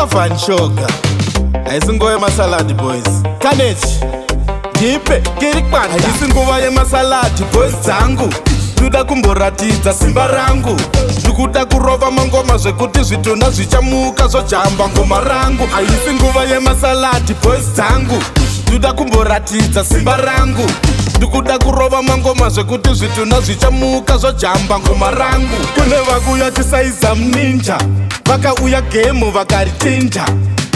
Afan Choga. Aisingoye masalad boys. Kanechi. Gipe, kirikmata. Aisingoye masalad boys zangu. Ndoda kumboratidza simba rangu. Ndikuda kurova mangoma zvekuti zvitunda zvichamuka zvojamba ngoma rangu. Haisi nguva yemasalad boys dzangu. Ndoda kumboratidza simba rangu. Ndikuda kurova mangoma zvekuti zvitunda zvichamuka zvojamba ngoma rangu. Kune vakuya chisaiza mninja, vakauya gemu vakaritinja.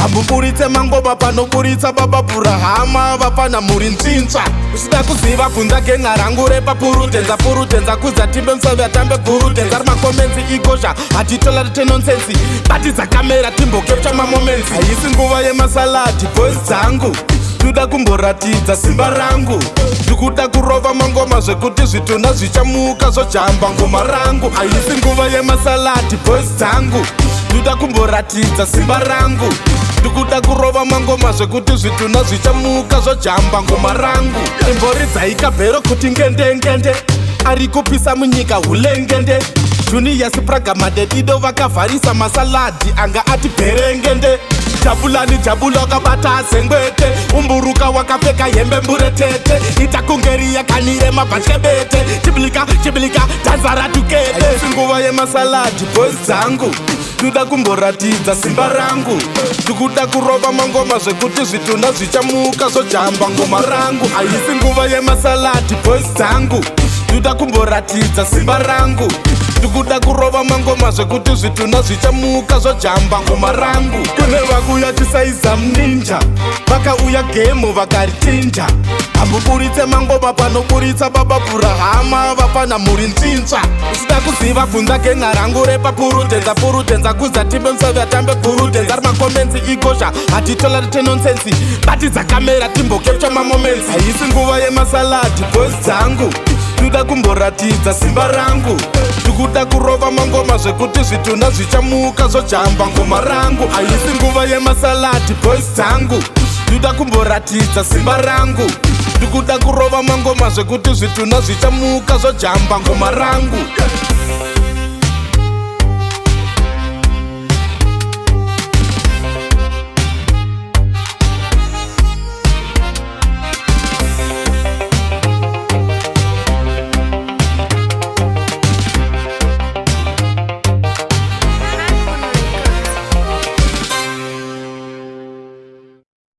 Hambuburitse mangoma panoburitsa baba Burahama vapana muri nzinza. Usida kuziva bvunza genga rangu repa purudenza kuza timbe msave atambe gurudenza ari makomenzi igozha hatitola rite nonsensi batidza kamera timbokepcha mamomensi. Haisi nguva yemasalad boys dzangu. Ndoda kumboratidza simba rangu. Ndikuda kurova mangoma zvekuti zvitunda zvichamuka zvojamba ngoma rangu. Haisi nguva yemasalad boys dzangu. Ndoda kumboratidza simba rangu. Ndikuda kurova mangoma zvekuti zvitunda zvichamuka zvojamba ngoma rangu. Imbori dzaikabhero kuti ngende ari kupisa munyika hulengende. Junior Sipragamade dido vakavharisa masaladi anga ati bherengende. Jabula wakabata zengwete, umburuka wakapfeka hembe mburetete. Itakungeriya kanire mabhashebete, chibilika tanza ratukete. Haisi nguva yemasalad boys dzangu. Ndoda kumboratidza simba rangu. Ndikuda kurova mangoma zvekuti zvitunda zvichamuka zvojamba ngoma rangu. Haisi nguva yemasalad boys dzangu. Ndoda kumboratidza simba rangu. Ndikuda kurova mangoma zvekuti zvitunda zvichamuka zvojamba ngoma rangu. Kune vakuya chisaiza mninja, vakauya gemu vakaritinja. Hambuburitse mangoma panoburitsa baba Burahama vapana muri nzinza. Usida kuziva bvunza genga rangu repa purudenza kuza timbe msave atambe gurudenza ari makomenzi igozha hatitola rite nonsensi batidza kamera timbokepcha mamomensi. Haisi nguva yemasalad boys dzangu. Ndoda kumboratidza simba rangu. Ndikuda kurova mangoma zvekuti zvitunda zvichamuka zvojamba ngoma rangu. Haisi nguva yemasalad boys dzangu. Ndoda kumboratidza simba rangu. Ndikuda kurova mangoma zvekuti zvitunda zvichamuka zvojamba ngoma rangu.